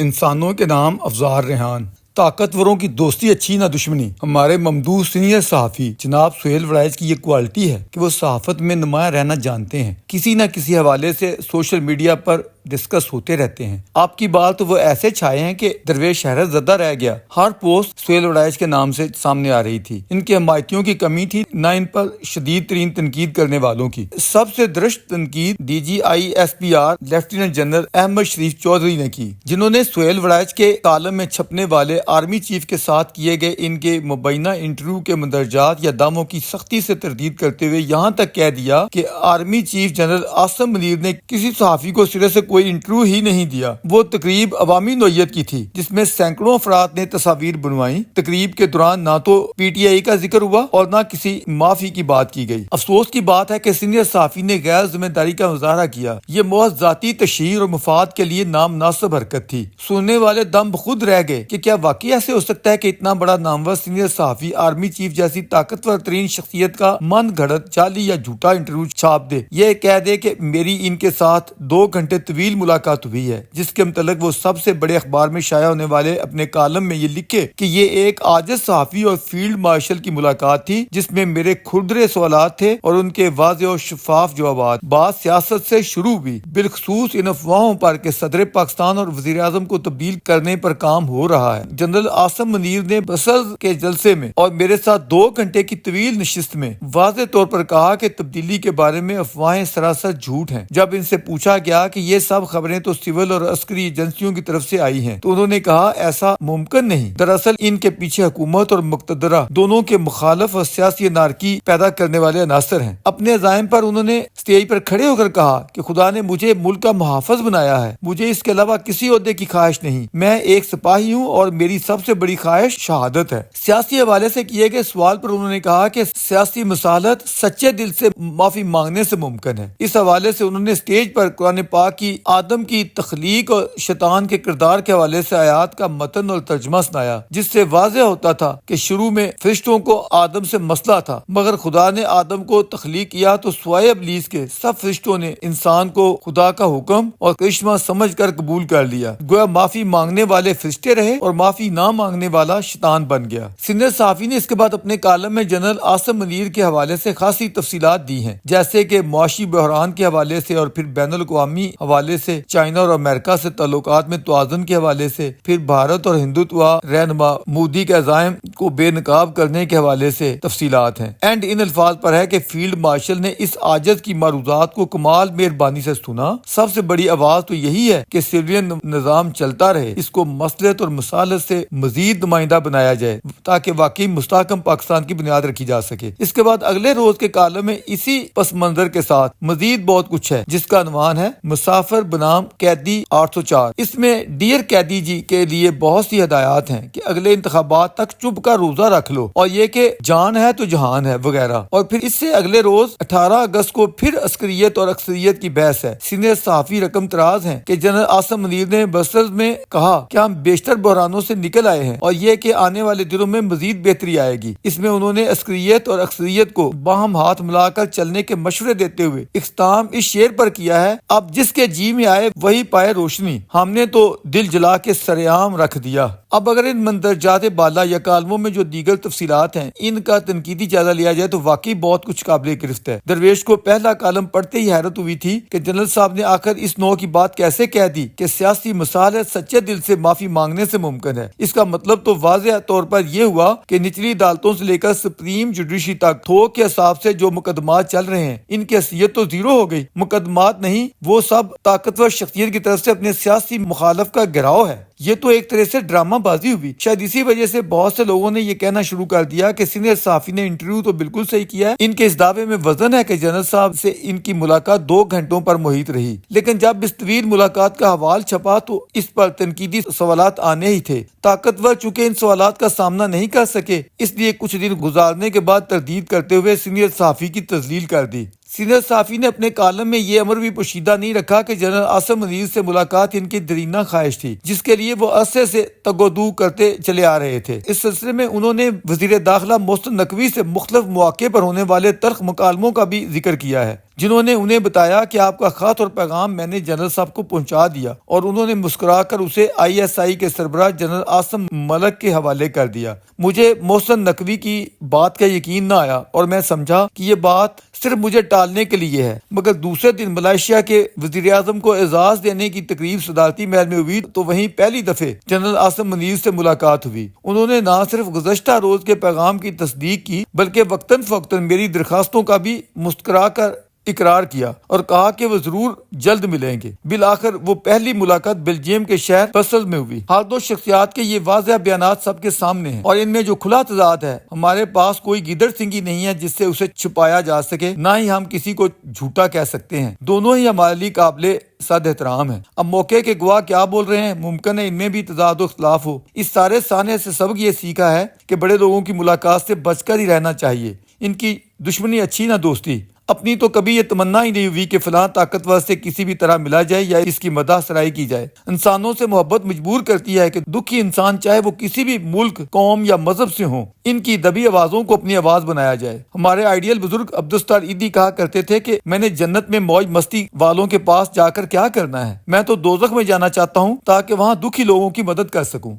انسانوں کے نام افزار ریحان، طاقتوروں کی دوستی اچھی نہ دشمنی۔ ہمارے ممدوح سینئر صحافی جناب سہیل وڑائچ کی یہ کوالٹی ہے کہ وہ صحافت میں نمایاں رہنا جانتے ہیں، کسی نہ کسی حوالے سے سوشل میڈیا پر ڈسکس ہوتے رہتے ہیں۔ آپ کی بات وہ ایسے چھائے ہیں کہ درویش حیرت زدہ رہ گیا۔ ہر پوسٹ سہیل وڑائچ کے نام سے سامنے آ رہی تھی۔ ان کے حمایتیوں کی کمی تھی، نہ ان پر شدید ترین تنقید کرنے والوں کی۔ سب سے درست تنقید DGISPR لیفٹیننٹ جنرل احمد شریف چودھری نے کی، جنہوں نے سہیل وڑائچ کے کالم میں چھپنے والے آرمی چیف کے ساتھ کیے گئے ان کے مبینہ انٹرویو کے مندرجات یا دعووں کی سختی سے تردید کرتے ہوئے یہاں تک کہہ دیا کہ army chief general Asim Munir نے کسی صحافی کو سرے سے کوئی انٹرویو ہی نہیں دیا۔ وہ تقریب عوامی نوعیت کی تھی جس میں سینکڑوں افراد نے تصاویر بنوائیں۔ تقریب کے دوران نہ تو PTI کا ذکر ہوا اور نہ کسی معافی کی بات کی گئی۔ افسوس کی بات ہے کہ سینئر صحافی نے غیر ذمہ داری کا مظاہرہ کیا۔ یہ محض ذاتی تشہیر اور مفاد کے لیے نامناسب حرکت تھی۔ سننے والے دم خود رہ گئے کہ کیا واقعی ایسے ہو سکتا ہے کہ اتنا بڑا نامور سینئر صحافی آرمی چیف جیسی طاقتور ترین شخصیت کا من گھڑت جعلی یا جھوٹا انٹرویو چھاپ دے، یہ کہہ دے کہ میری ان کے ساتھ 2 گھنٹے طویل ملاقات ہوئی ہے، جس کے متعلق وہ سب سے بڑے اخبار میں شائع ہونے والے اپنے کالم میں یہ لکھے کہ یہ ایک عاجز صحافی اور فیلڈ مارشل کی ملاقات تھی جس میں میرے کھردرے سوالات تھے اور ان کے واضح اور شفاف جوابات۔ بات سیاست سے شروع ہوئی، بالخصوص ان افواہوں پر کہ صدر پاکستان اور وزیر اعظم کو تبدیل کرنے پر کام ہو رہا ہے۔ جنرل عاصم منیر نے برسلز کے جلسے میں اور میرے ساتھ 2 گھنٹے کی طویل نشست میں واضح طور پر کہا کہ تبدیلی کے بارے میں افواہیں سراسر جھوٹ ہیں۔ جب ان سے پوچھا گیا کہ یہ سب خبریں تو سول اور عسکری ایجنسیوں کی طرف سے آئی ہیں، تو انہوں نے کہا ایسا ممکن نہیں۔ دراصل ان کے پیچھے حکومت اور مقتدرہ دونوں کے مخالف اور سیاسی انارکی پیدا کرنے والے عناصر ہیں۔ اپنے عزائم پر انہوں نے اسٹیج پر کھڑے ہو کر کہا کہ خدا نے مجھے ملک کا محافظ بنایا ہے، مجھے اس کے علاوہ کسی عہدے کی خواہش نہیں، میں ایک سپاہی ہوں اور میری سب سے بڑی خواہش شہادت ہے۔ سیاسی حوالے سے کیے گئے سوال پر انہوں نے کہا کہ سیاسی مصالحت سچے دل سے معافی مانگنے سے ممکن ہے۔ اس حوالے سے انہوں نے اسٹیج پر قرآن پاک کی آدم کی تخلیق اور شیطان کے کردار کے حوالے سے آیات کا متن اور ترجمہ سنایا، جس سے واضح ہوتا تھا کہ شروع میں فرشتوں کو آدم سے مسئلہ تھا، مگر خدا نے آدم کو تخلیق کیا تو سوائے ابلیس کے سب فرشتوں نے انسان کو خدا کا حکم اور کرشمہ سمجھ کر قبول کر لیا۔ گویا معافی مانگنے والے فرشتے رہے اور معافی نہ مانگنے والا شیطان بن گیا۔ سینئر صحافی نے اس کے بعد اپنے کالم میں جنرل عاصم منیر کے حوالے سے خاصی تفصیلات دی ہیں، جیسے کہ معاشی بحران کے حوالے سے اور پھر بین الاقوامی حوالے سے، چائنا اور امریکہ سے تعلقات میں توازن کے حوالے سے، پھر بھارت اور ہندوتوا رہنما مودی کے عزائم کو بے نقاب کرنے کے حوالے سے تفصیلات ہیں۔ اینڈ ان الفاظ پر ہے کہ فیلڈ مارشل نے اس عاجز کی معروضات کو کمال مہربانی سے سنا۔ سب سے بڑی آواز تو یہی ہے کہ سویلین نظام چلتا رہے، اس کو مصلحت اور مصالحت سے مزید نمائندہ بنایا جائے تاکہ واقعی مستحکم پاکستان کی بنیاد رکھی جا سکے۔ اس کے بعد اگلے روز کے کالم میں اسی پس منظر کے ساتھ مزید بہت کچھ ہے، جس کا عنوان ہے مسافر بنام قیدی 804۔ اس میں ڈیئر قیدی جی کے لیے بہت سی ہدایات ہیں کہ اگلے انتخابات تک چپ کا روزہ رکھ لو، اور یہ کہ جان ہے تو جہان ہے وغیرہ۔ اور پھر اس سے اگلے روز 18 اگست کو پھر عسکریت اور اکثریت کی بحث ہے۔ سینئر صحافی رقم تراز ہیں کہ جنرل عاصم منیر نے برسلز میں کہا کہ ہم بیشتر بحرانوں سے نکل آئے ہیں اور یہ کہ آنے والے دنوں میں مزید بہتری آئے گی۔ اس میں انہوں نے عسکریت اور اکثریت کو باہم ہاتھ ملا کر چلنے کے مشورے دیتے ہوئے اختتام اس شعر پر کیا ہے، اب جس کے جی میں آئے وہی پائے روشنی، ہم نے تو دل جلا کے سرعام رکھ دیا۔ اب اگر ان مندرجات بالا یا کالموں میں جو دیگر تفصیلات ہیں ان کا تنقیدی جائزہ لیا جائے تو واقعی بہت کچھ قابل گرفت ہے۔ درویش کو پہلا کالم پڑھتے ہی حیرت ہوئی تھی کہ جنرل صاحب نے آخر اس نوع کی بات کیسے کہہ دی کہ سیاسی مصالحت سچے دل سے معافی مانگنے سے ممکن ہے۔ اس کا مطلب تو واضح طور پر یہ ہوا کہ نچلی عدالتوں سے لے کر سپریم جوڈیشری تک تھوک کے حساب سے جو مقدمات چل رہے ہیں ان کی حیثیت تو زیرو ہو گئی۔ مقدمات نہیں، وہ سب طاقتور شخصیت کی طرف سے اپنے سیاسی مخالف کا گھیراؤ ہے۔ یہ تو ایک طرح سے ڈرامہ بازی ہوئی۔ شاید اسی وجہ سے بہت سے لوگوں نے یہ کہنا شروع کر دیا کہ سینئر صحافی نے انٹرویو تو بالکل صحیح کیا ہے، ان کے اس دعوے میں وزن ہے کہ جنرل صاحب سے ان کی ملاقات 2 گھنٹوں پر محیط رہی، لیکن جب اس طویل ملاقات کا حوال چھپا تو اس پر تنقیدی سوالات آنے ہی تھے۔ طاقتور چونکہ ان سوالات کا سامنا نہیں کر سکے، اس لیے کچھ دن گزارنے کے بعد تردید کرتے ہوئے سینئر صحافی کی تذلیل کر دی۔ سینئر صحافی نے اپنے کالم میں یہ امر بھی پوشیدہ نہیں رکھا کہ جنرل عاصم منیر سے ملاقات ان کی درینہ خواہش تھی، جس کے لیے وہ عرصے سے تگ و دو کرتے چلے آ رہے تھے۔ اس سلسلے میں انہوں نے وزیر داخلہ محسن نقوی سے مختلف مواقع پر ہونے والے تلخ مکالموں کا بھی ذکر کیا ہے۔ جنہوں نے انہیں بتایا کہ آپ کا خط اور پیغام میں نے جنرل صاحب کو پہنچا دیا، اور انہوں نے مسکرا کر اسے ISI کے سربراہ جنرل عاصم ملک کے حوالے کر دیا۔ مجھے محسن نقوی کی بات کا یقین نہ آیا اور میں سمجھا کہ یہ بات صرف مجھے ٹالنے کے لیے ہے، مگر دوسرے دن ملائیشیا کے وزیر اعظم کو اعزاز دینے کی تقریب صدارتی محل میں ہوئی تو وہیں پہلی دفعہ جنرل عاصم منیر سے ملاقات ہوئی۔ انہوں نے نہ صرف گزشتہ روز کے پیغام کی تصدیق کی بلکہ وقتاً فوقتاً میری درخواستوں کا بھی مسکرا کر اقرار کیا اور کہا کہ وہ ضرور جلد ملیں گے۔ بالآخر وہ پہلی ملاقات بیلجیم کے شہر برسلز میں ہوئی۔ ہر دو شخصیات کے یہ واضح بیانات سب کے سامنے ہیں، اور ان میں جو کھلا تضاد ہے، ہمارے پاس کوئی گیدڑ سنگی نہیں ہے جس سے اسے چھپایا جا سکے، نہ ہی ہم کسی کو جھوٹا کہہ سکتے ہیں۔ دونوں ہی ہمارے لیے قابل صد احترام ہیں۔ اب موقع کے گواہ کیا بول رہے ہیں، ممکن ہے ان میں بھی تضاد و اختلاف ہو۔ اس سارے سانحے سے سبق یہ سیکھا ہے کہ بڑے لوگوں کی ملاقات سے بچ کر ہی رہنا چاہیے۔ ان کی دشمنی اچھی نہ دوستی۔ اپنی تو کبھی یہ تمنا ہی نہیں ہوئی کہ فلاں طاقتور سے کسی بھی طرح ملا جائے یا اس کی مدح سرائی کی جائے۔ انسانوں سے محبت مجبور کرتی ہے کہ دکھی انسان چاہے وہ کسی بھی ملک، قوم یا مذہب سے ہوں، ان کی دبی آوازوں کو اپنی آواز بنایا جائے۔ ہمارے آئیڈیل بزرگ عبدالستار ایدھی کہا کرتے تھے کہ میں نے جنت میں موج مستی والوں کے پاس جا کر کیا کرنا ہے، میں تو دوزخ میں جانا چاہتا ہوں تاکہ وہاں دکھی لوگوں کی مدد کر سکوں۔